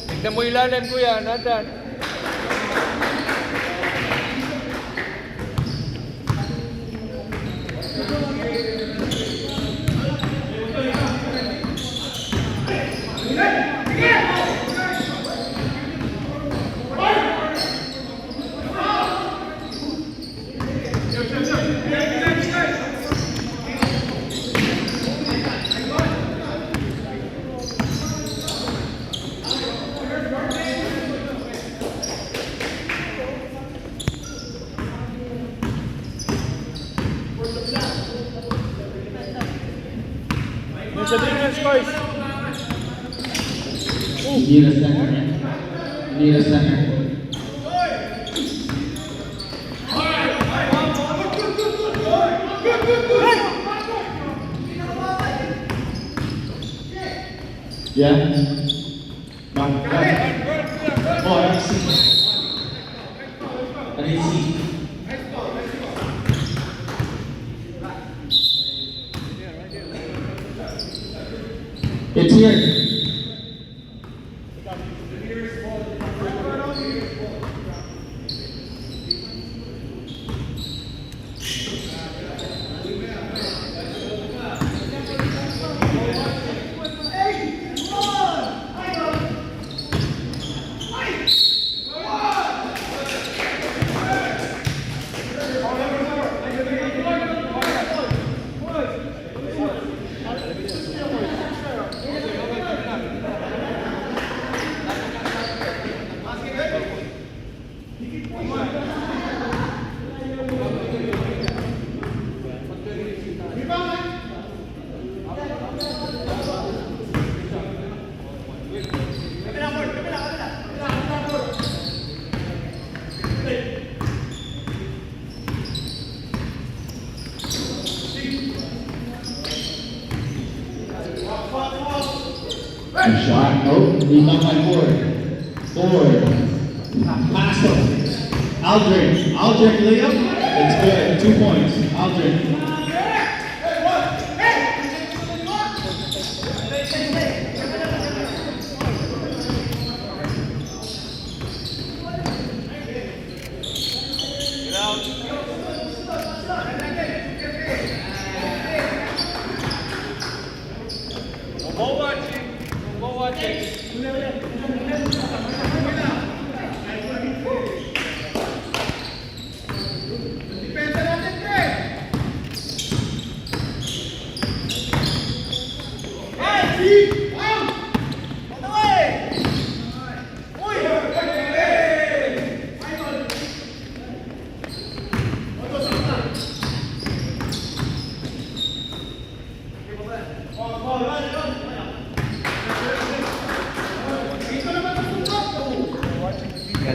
Tignan mo ilalim kuya, Nathan. Sabihin ng scores. Need a center. Need a center. Yeah. Back. Oh, I see. I see. It's here. Shot. Oh, he's on my board. Pass it. Aldrich layup. It's good. 2 points. Aldrich.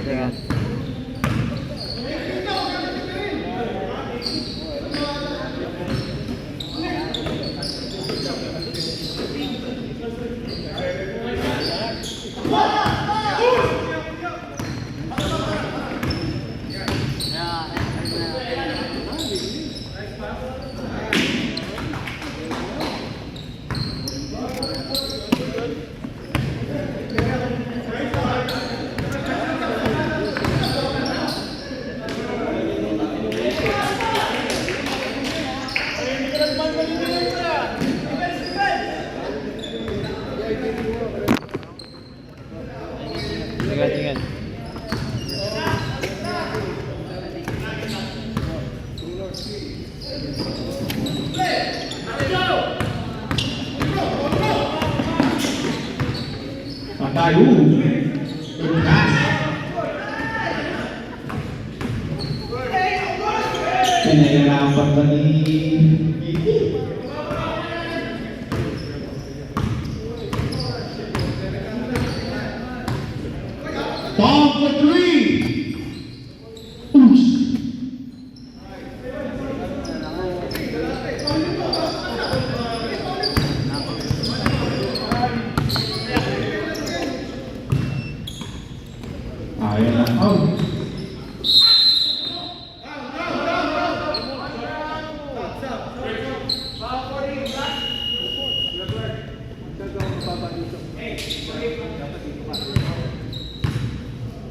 Ingat. Tayo. Good pass. Pinahirapan ba ni Ball for 3. Oops. Ayan na. Out.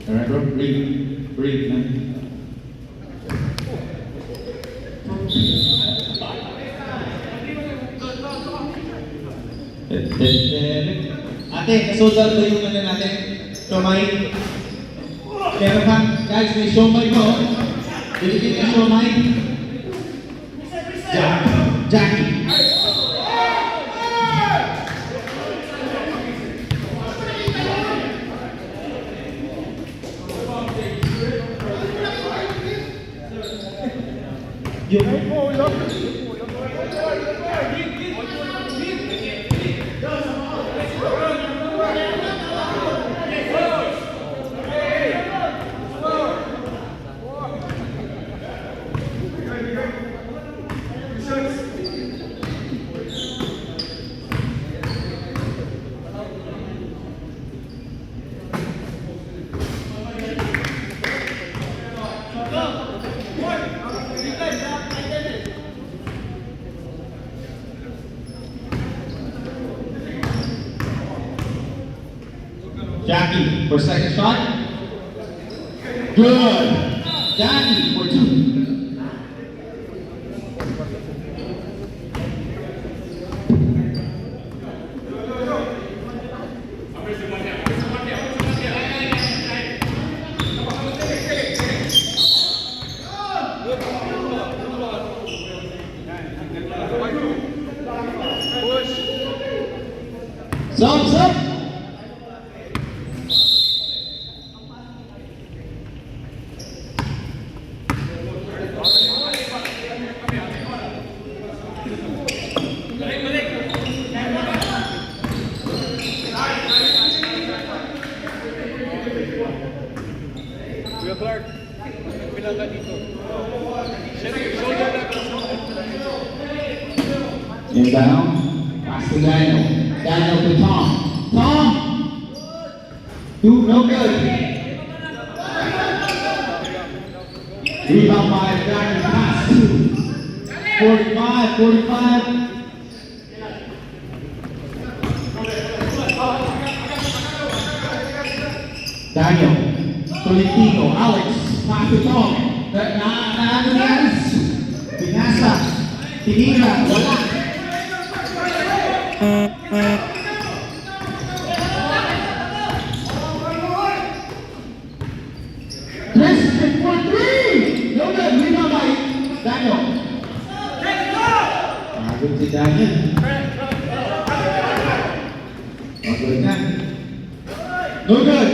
Alright, bro. Breathe. Breathe, man. Ate, kasoldal ba yung ano natin? Siomay? Meron pa? Guys, may siomay mo. Bilipin ka siomay. Jackie. Jackie for second shot. Good. Jackie for two. Thumbs up. Kuya Clark, pinaka dito. Shoulder level. Inbound. Pass to Daniel. Daniel to Tom. Tom! Two, no good. Rebound by Daniel. Pass two. 45. Daniel. Tolentino. Alex. Pass to Tom. Pinasa. Tinira. Wala. Tristan for three! No good, rebound by Daniel. Good si Daniel. Good na. No good.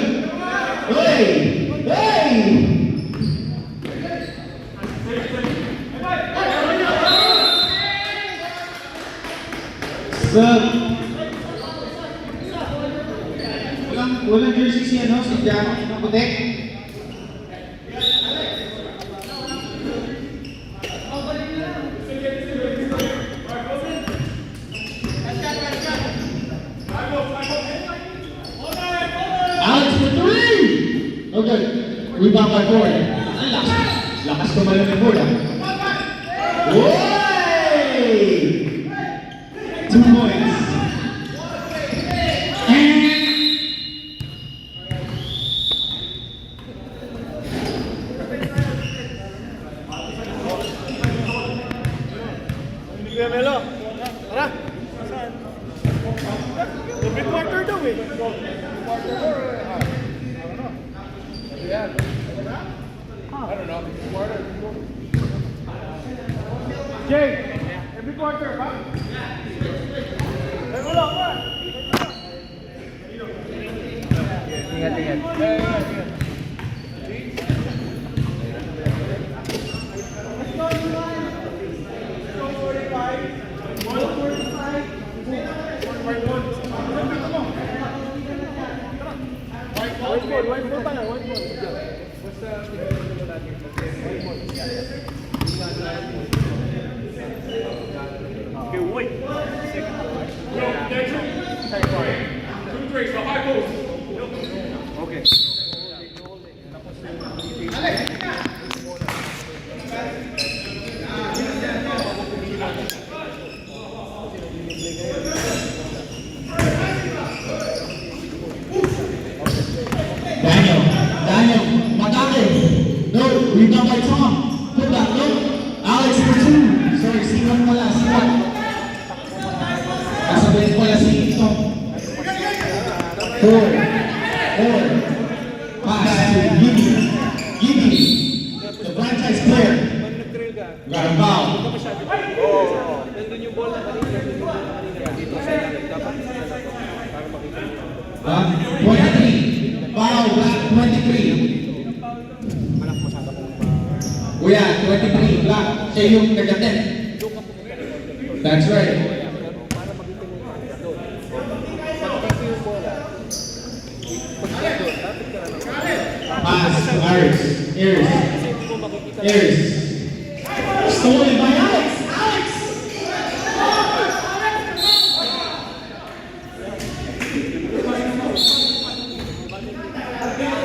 Hey! Hey! Walang jersey si ano, si Jackie ng puti. Alex for three! Okay, rebound by Ford. Lakas tumalon ni Ford. Way! 2 points. Kuya Melo, tara. Saan? Double quarter daw eh. Quarter daw eh. I don't know. Yeah. I don't know. Quarter. Jay, every quarter, ba? Ay, wala ka. Ingat. Ingat. Whiteboard pa na, whiteboard. Basta pinagdalo natin. Whiteboard. Okay, wait. Second. No, there's two drinks, the high post. Okay. 4. Pass to Gigi. Gigi, the franchise player. Pag nag-trail ka, Got a foul. hindi ka masyado. Oo. Nandun yung ball na kanina. Nandun yung ball na kanina. Dito sa ilalim. Dapat para makita mo. 23. Foul, black 23. Anak masyado kong Kuya, 23, black. Siya yung nag-attempt. That's right. pero para makita mo yung kanina doon. Pag dito yung bola, pag doon, dapat ka na lang. Pass to Iris. Iris. Kasi hindi mo makikita lang. Iris. Stolen by Alex. Alex!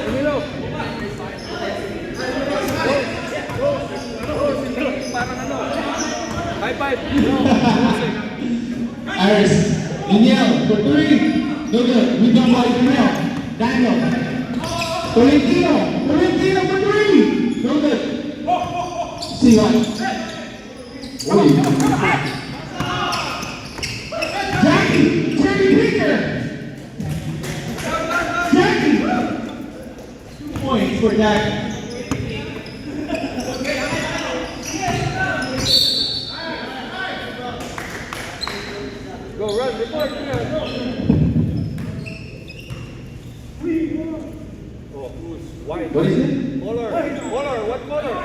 Emilio! Parang ano? High five! Iris. Daniel for 3. No good. Rebound by Daniel. Daniel. Tolentino. Tolentino for 3. No good. See what? Uy. Jackie. Jackie Peter. Jackie. 2 points for Jackie. Go, run, report! Go! Oh, who's white? What is it? Color, color, what color?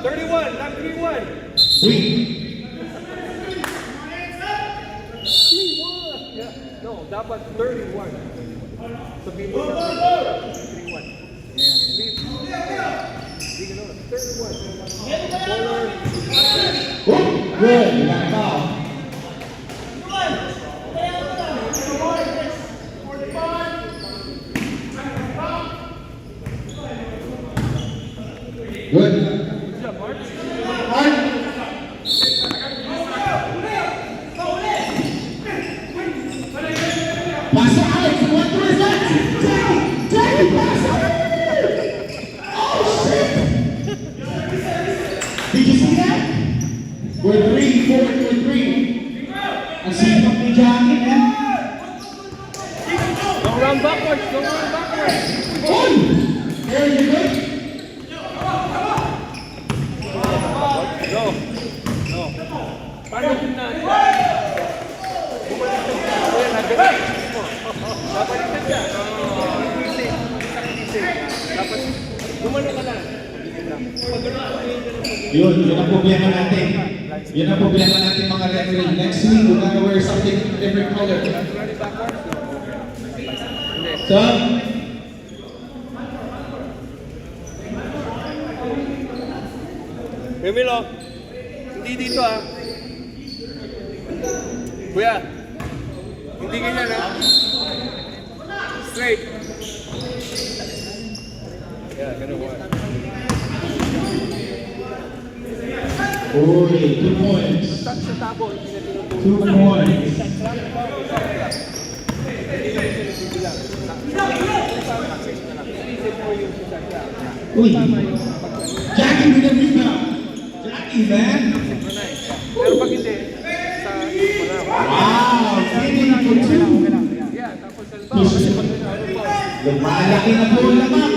31, not 31. 3. 31. Yeah. No, dapat 31. Sabihin mo na 31. Yeah. 31. Color. Good. You got a foul. Good. Good job, Mark. Mark. Pass to Alex. What is that? Jackie, pass it. Oh, shit. Did you see that? We're 3. Ang sipag ni Jackie, man. Go run backwards, go run backwards. Oy! There you go. Go. No. Paano kung na? Bumalik ka. Ayan, nagdagan. Babaliktad ka. Hindi safe. Hindi safe. Dapat gumano ka lang. Pag gano'n ka, Yun ang problema natin. Yun ang problema natin mga referee. Next week, we're gonna wear something different color. running backwards. Hindi. So, Emilio, hindi dito ah. Kuya, hindi ganyan ah. Straight. Yeah, ganun ba? uy, 2 points. Touch sa tabo, hindi na tinutulog. 2 points. Uy, Jackie with the rebound. Jackie, man. Pero pag hindi, sa wala. Wow, feeling for 2. Yeah, tapos salbaw. Kasi pag ano pa, Lumalaki na po naman.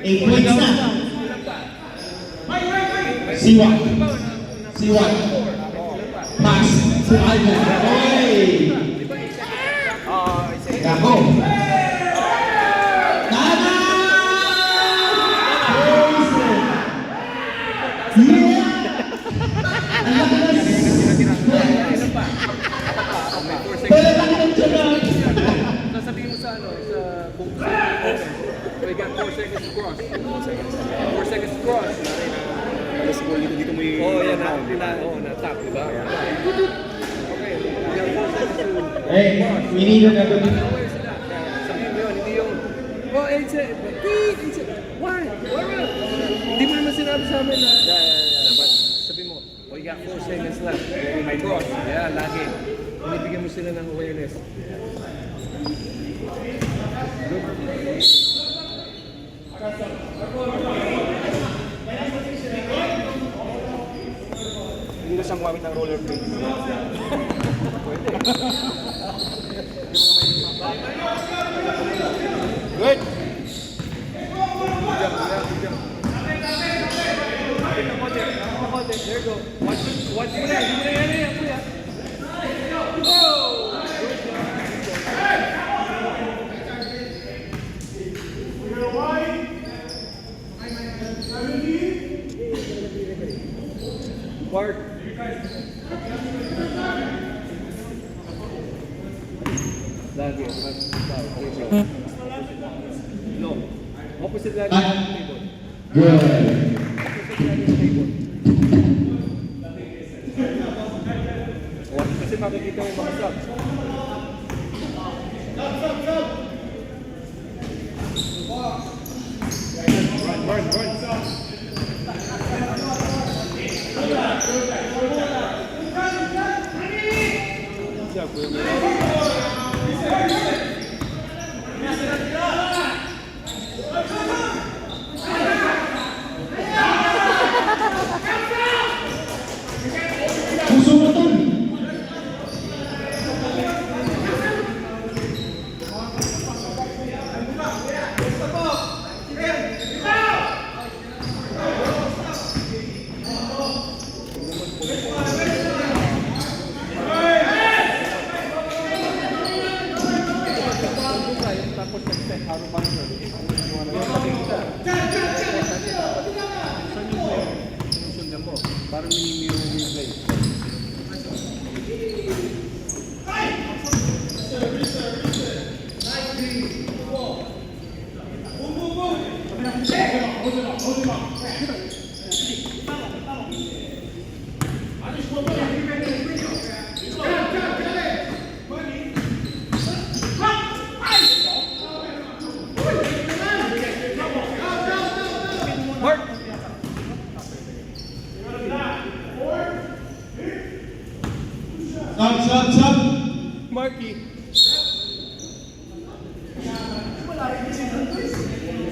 8 points na. Siwa. Siwa. Pass to Alvin. Oy! Ako. Tama! Yeah! Ang lakas. Talagang ang tiyaga. sasabihin mo sa ano, sa book open. We got 4 seconds to cross. 4 seconds to cross. Dito mo yung... Oh, yan na tap, di ba? Okay, we got 4 seconds to cross. Hey, we need another. Aware sila. Sabihin mo yun, hindi yung... Oh, 8 seconds. Why? Hindi mo naman sinabi sa amin na... Dapat sabihin mo, oh, you got 4 seconds left. May cross. Yeah, lagi. Binibigyan mo sila ng awareness. Hindi na siyang gumamit ng rollerblades. Pwede. Lagi. No. Opposite lagi Ah. ng table. Good. Opposite lagi ng table. Kasi makikita mo yung mga subs. Good job, Will. Puso mo tol. Tapos nag-set out of bounds. Sinusundan mo. Parang minimiro yung play. Mark! Stop. Marky!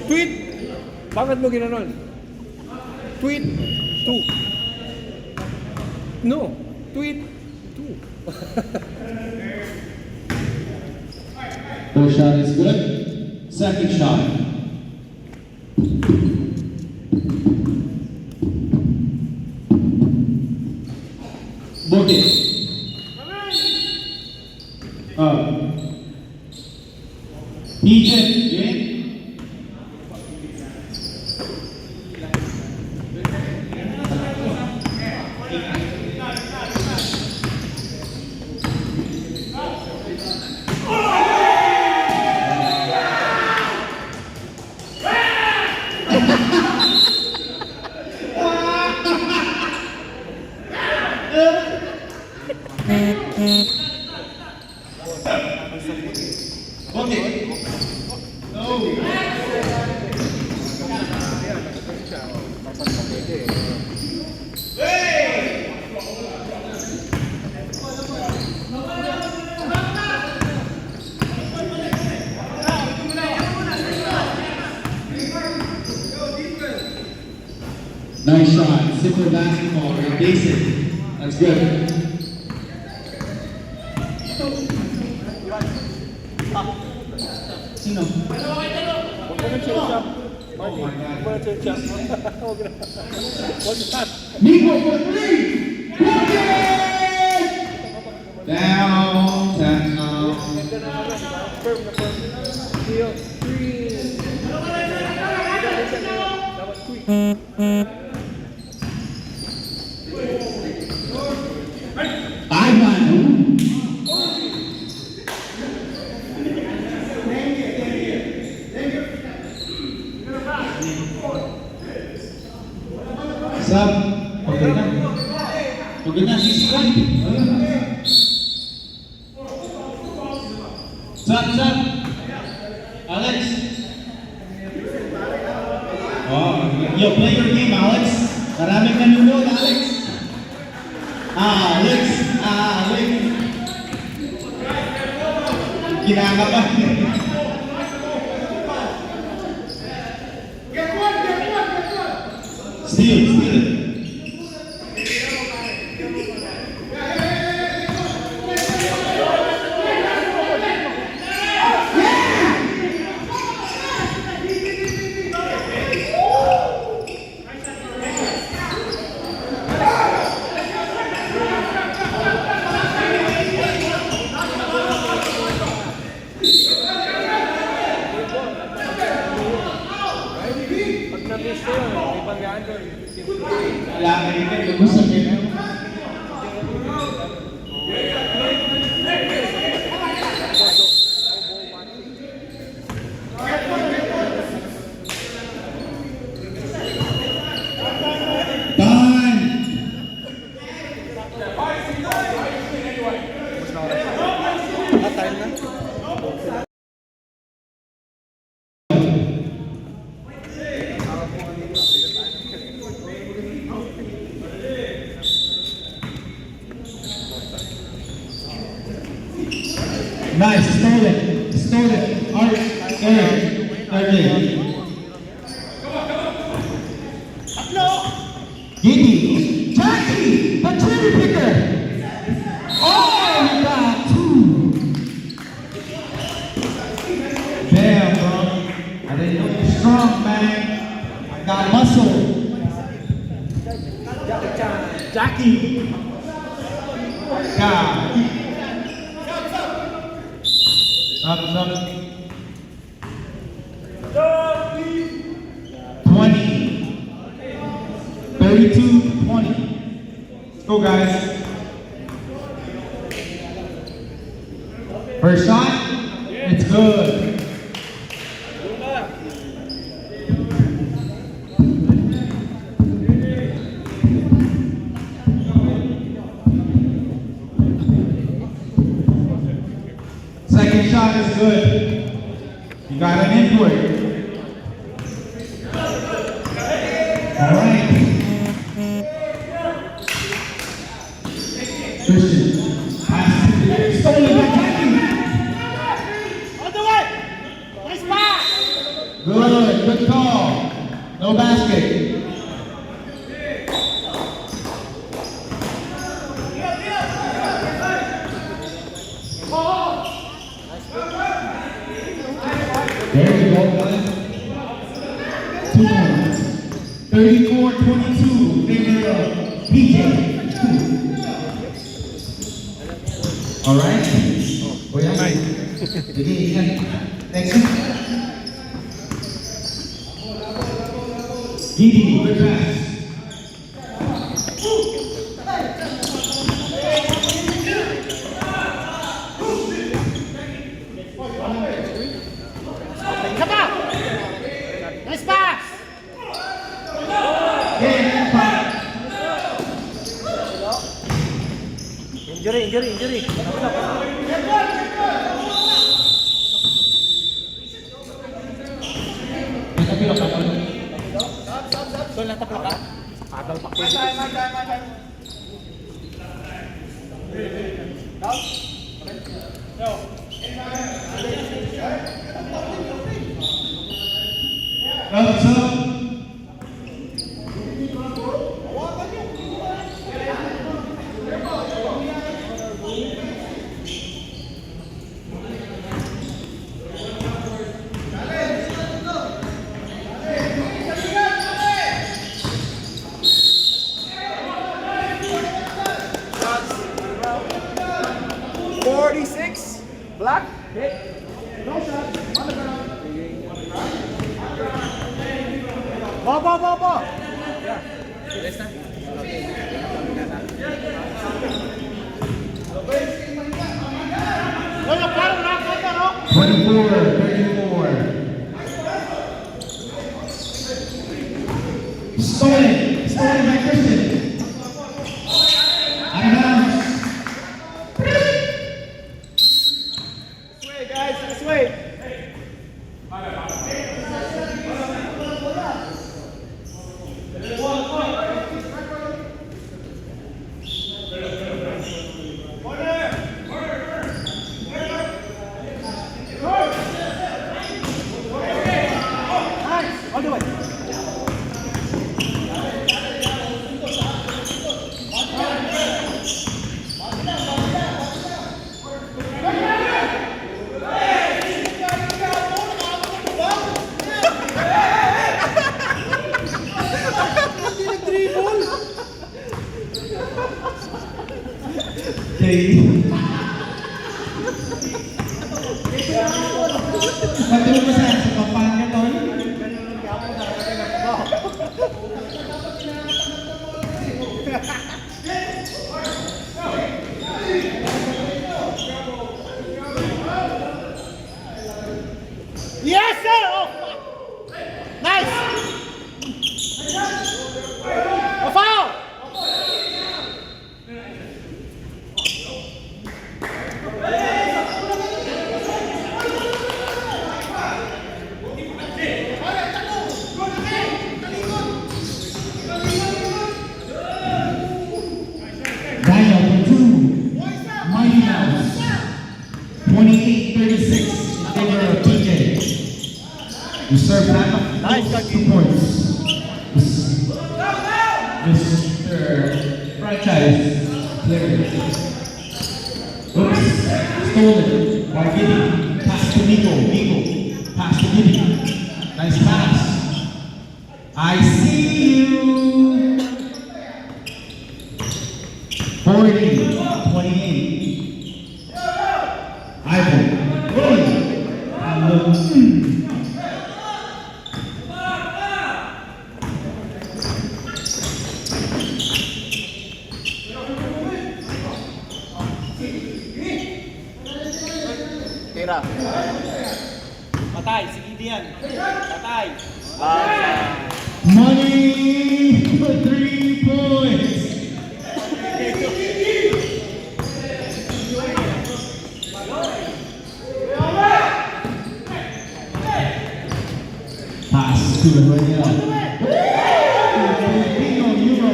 Tweet! Bakit mo ginanon? Tweet 2. No. Tweet 2. First shot is good. Second shot. Book it. PJ, game. Okay. No. Nice shot. Simple basketball. Very basic. That's good. Sino? Huwag mo nang chill-chop. Marky, huwag mo nang chill-chop. Huwag na. Huwag na. Nico for three. Book it! Down. Ganda na naman, di ba? Firm na firm. Leo, 3. Dapat tweet. Ay, mano. Sab, okay na. Okay na, sisikan. Sab. Alex. Oh, yo, play your game, Alex. Maraming nanonood, Alex. Alex. Kinakabahan. Steal. Pag na-miss ko yun, ibang yan doon. Nice, stolen. Art, Eric, RJ. Giddy, Jackie, the cherry picker. Oh, we got 2. Damn, bro. I didn't know you're strong, man. I got muscle. Jackie. God. Up. 20. 32-20. Let's go, guys. First shot. It's good. Second shot is good. You got an input. All right. Christian. Stolen by Jackie. On the way. Nice pass. Good call. No basket. There you go, guys. 2 points. 34-22 in favor of PJ. All right. Oh, yeah. Sige. Next. Giddy, good pass. Come on. Nice pass. Injury. What's up? Black. Ball. No. 24-34. Stolen by Christian. Out of bounds. This way, guys. This way. Nice. All the way. Matulog mo sa kampanya niya, Tol. Yes, sir. Oh, nice. A foul. 28-36 in favor of TJ. You serve that. Nice, 2 points. Mr. Franchise player. Oops. Stolen by Giddy. Pass to Nico. Nico. Pass to Giddy. Nice pass. I see you. 40-28. Ivan. Rolling. Tira. Patay, sige diyan. Patay. Money for 3 points. Pass to the Daniel. Filipino Euro.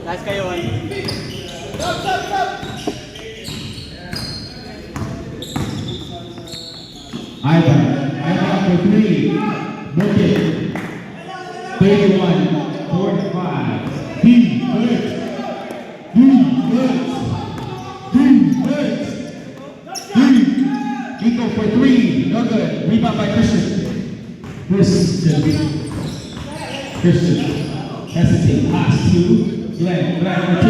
Nice kayo. Ivan for 3. Book it. 31-45. Defense. Nico for 3. No good. Rebound by Christian. Christian. Hesitate. Pass to Glenn. Glenn for 2.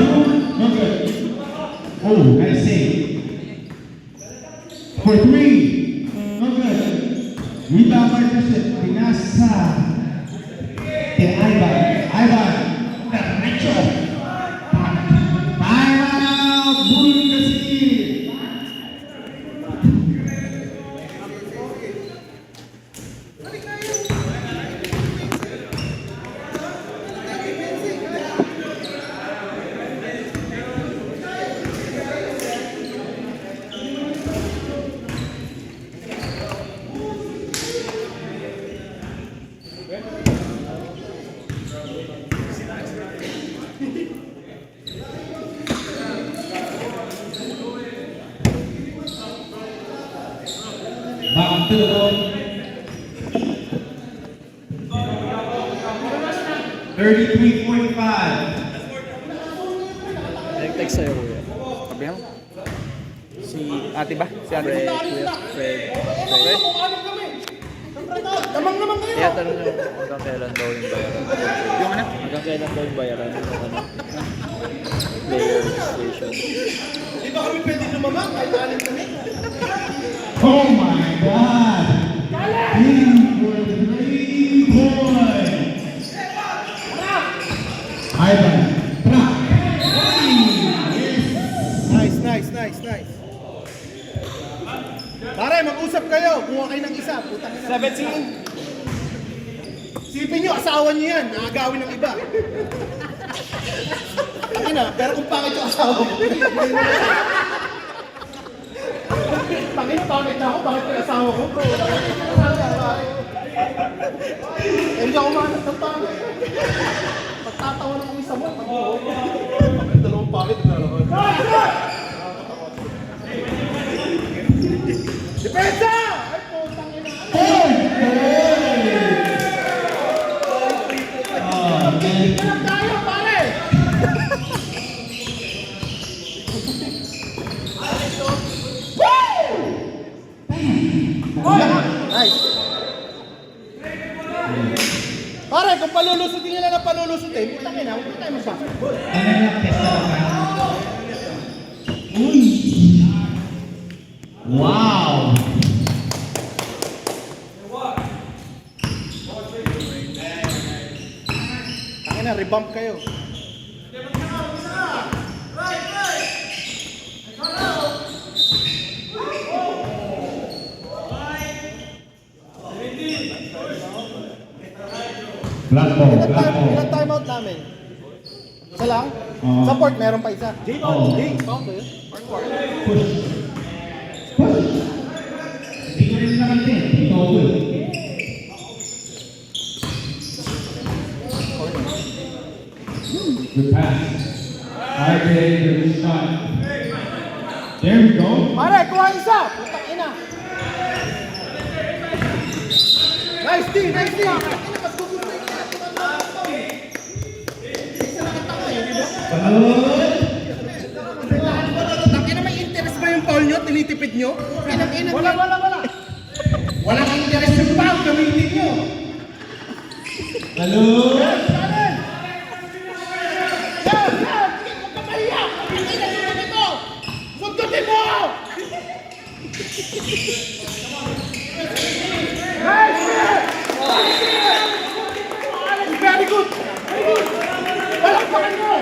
No good. Oh, nice save. For 3. No good. Rebound by Christian. Pinasa. Kay Ivan. Ivan. Derecho. Time out. Bully kasi. Back to the ball. 33-45. Nag-text sa'yo, kuya. Sabi mo? Si ate ba? Si ate ba? Fred. Damang naman kayo. Kaya tanong nyo hanggang kailan daw yung bayaran. Yung ano? Hanggang kailan daw yung bayaran. Yung ano? Player registration. Di ba kami pwede lumamang kahit anin kami? Oh my God! In for 3 points. Ivan. Track. Nice. Pare, mag-usap kayo. Kuha kayo ng isa. Putang ina. 17. Sipin nyo, asawa nyo yan. Naagawin ng iba. Ina, pero kung pangit yung asawa ko. Pangit na ako. Bakit yung asawa ko? Hindi ako mahanap ng pangit. Pagtatawa ng isa mo. Pag dalawang pangit na lang. Depensa! Ay, putang ina. Alam tayo, pare! Nice. Pare, kung palulusutin nila na palulusutin, putang ina, huwag tayo mag-basketball. Uy! Wow! Tangina, revamp kayo. Black ball. Ilan timeout namin? Isa lang? Sa port, meron pa isa. Oh. Pound ba yun? Push. Hindi ko rin nakantin. Ito ko. Good pass. RJ, good shot. There we go. Pare, kuha isa! Putang ina! Nice D! Nice D! Takina, may interest ba yung foul nyo? Tinitipid nyo? Wala! Walang interest yung foul, gamitin nyo. Hello? Sundutin mo! Nice! Very good! Very good! Walang pakan mo!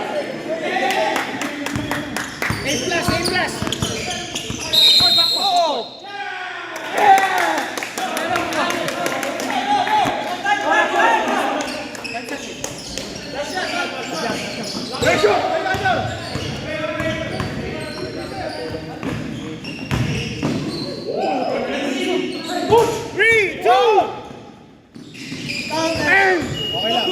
A+! Oh! Push! 3, 2! And! Okay lang.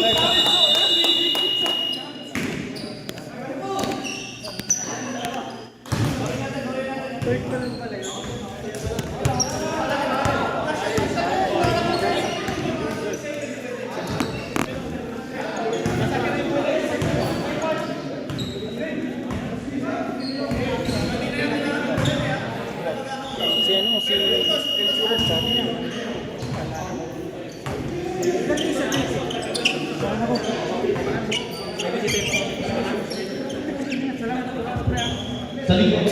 Sa likod.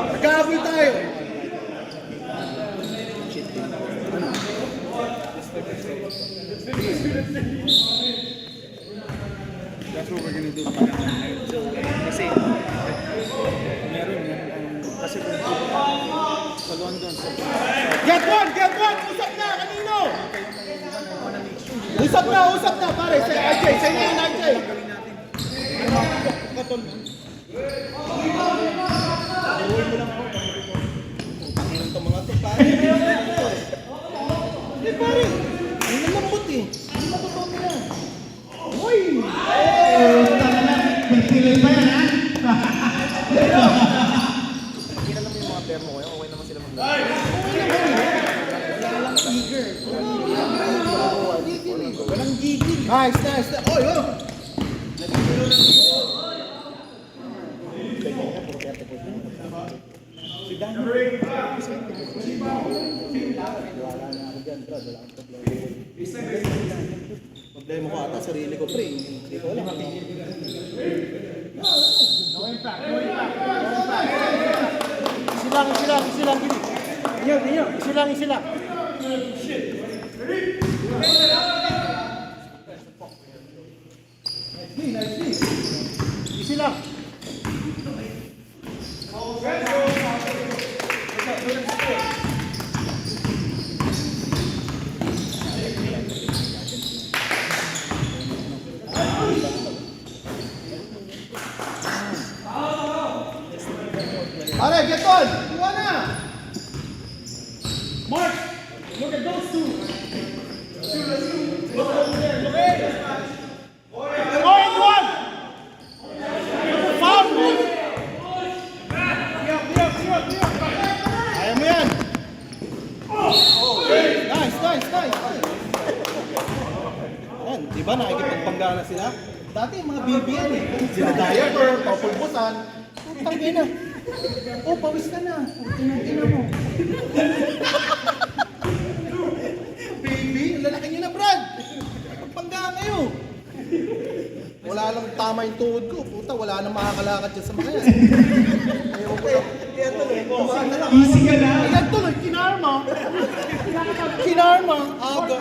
Nagkahabol tayo! That's what we're gonna do. Kasi meron kasi sa London Get one! Usap na! Kanino? Usap na! Pare, sa RJ! Sa inyo yung RJ! Hindi pare! Ang lambot eh! Hindi matutuwa na! Uy! Pagpilay pa yan, ha? Walang gigil! Nice! Oy! Problema ko ata, sarili ko pre. Hindi ko alam. Isilang. Isilang. Isilang. Alright, get on! Kuha na! Mark! Look at those two! Look over there, look at it! More in one! Foul! Kaya mo yan! Nice! Yan, di ba nakikipagpanggana sila? Dati yung mga BB yan eh. Sila diaper, papulbusan. Tangin na. Oh, pawis ka na. Tingnan mo. Baby, lalaki niyo na, Brad. Pagpangga kayo. Wala lang tama yung tuhod ko. Puta, wala nang makakalakad dyan sa mga yan. Ayaw ko lang. Easy ka na. Ayan tuloy, kinarma. Aga.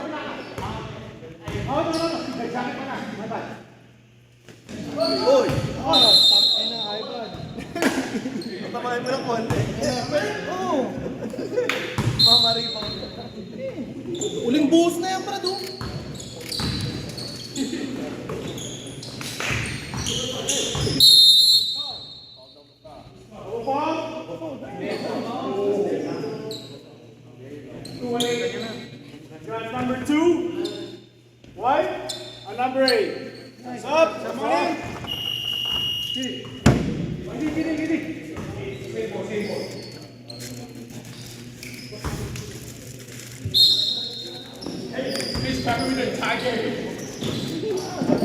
Uy! Ay na, iPad. Patamahin mo ng konti. Oo. Mamaripang. Uling buhos na yan, Brad, oh.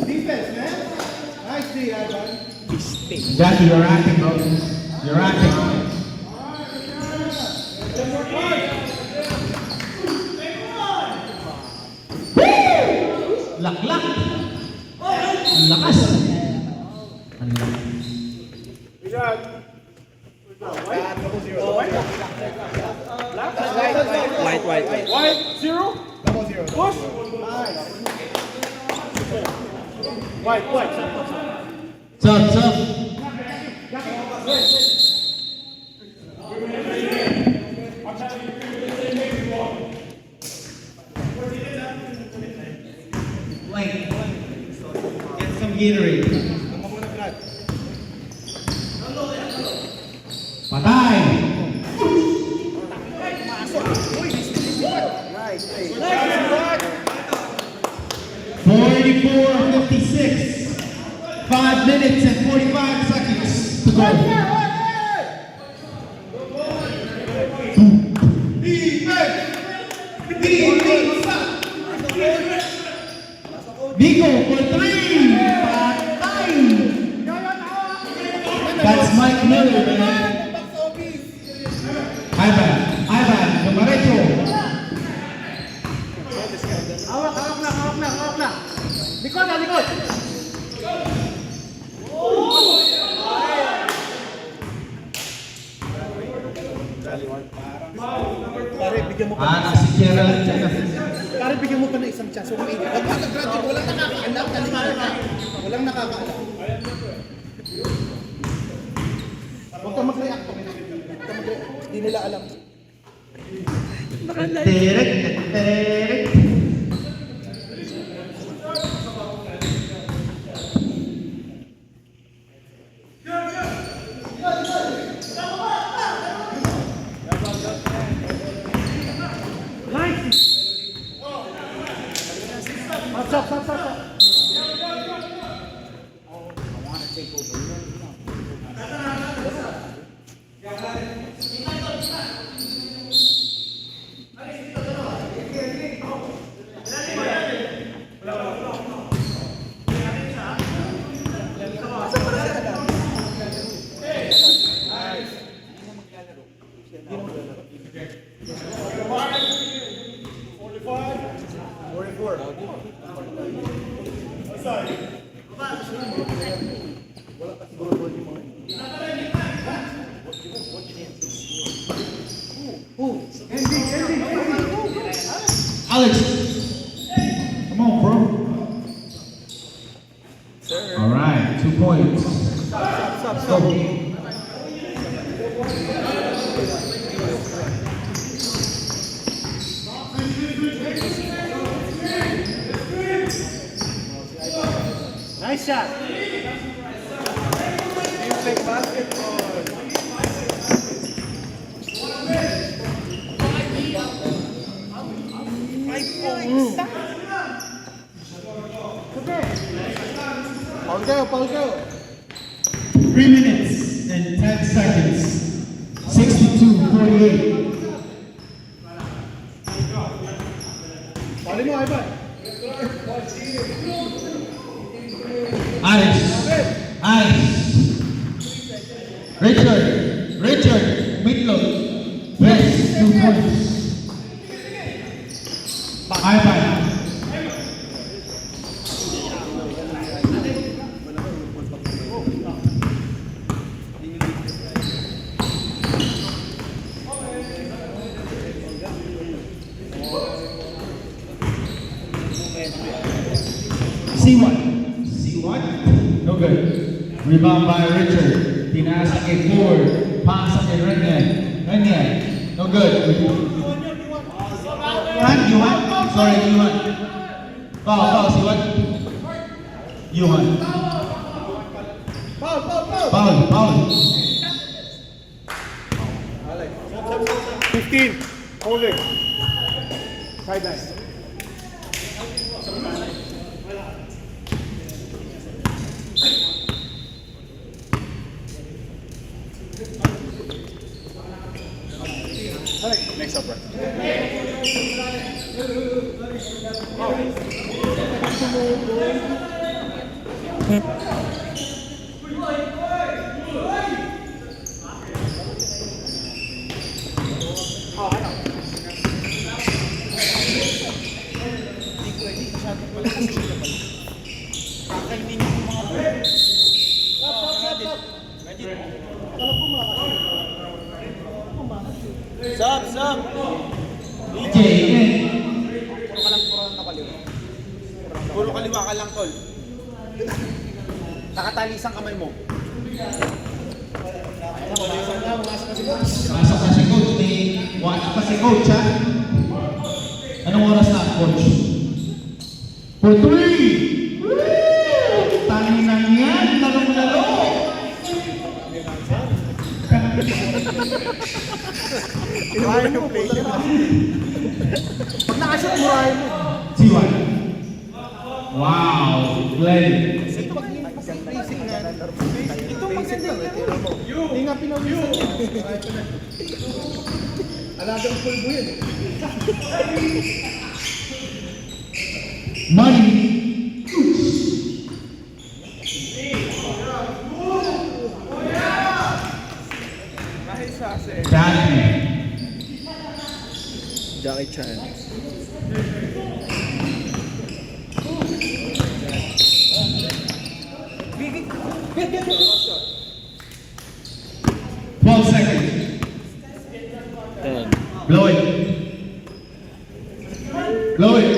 Defense, man. Nice D, Ivan. Jackie, you're acting, bro. You're acting. Laklak. Ang lakas. Ang lakas. Good job. White. White, 0. Double 0. Push. Nice. White. Sub. Blank. Get some Gatorade. Patay. Nice. 44-56. 5 minutes and 45 seconds to go. Nico for 3. Patay. That's Mike Miller, man. Ivan, Dumarecho. Hawak na. Likod. Pare, bigyan mo pa. Si Gerald. Pare, bigyan mo pa ng isang chance. Huwag mag-graduate. Walang nakakaalam. Walang nakakaalam. Huwag kang mag-react. Hindi nila alam. Terek. Stop. Alex. Come on, bro. All right, 2 points. Stop. Nice shot. Fake basketball. Paul kayo. 3 minutes and 10 seconds. 62-48. Pali mo, Ivan. Ice. Richard. Midlock. Best 2 points. Ivan. C1. No good. Rebound by Richard. Pinasa kay Ford. Pasa kay Renyan. No good. Yuhan. Sorry, Yuhan. Foul, C1. Yuhan. Foul. 15. Hold it. Sideline. Next up, right? Stop, stop! Jay, Puro kaliwa ka lang, tol. Nakatali isang kamay mo. pasok na si coach. May watch pa si coach, ha? Anong oras na, coach? For 3! Tangin na yan, lalong-lalo! Murahin mo, play niya. Pag nakashoot, murahin mo. Siwan. Wow, play. Ito basic na. Ito maganda yan. Hindi nga pinawisan niya. Alagang pulbo yan. Money. Daddy. Jackie Chan. Twelve seconds. 10. Blow it. Blow it.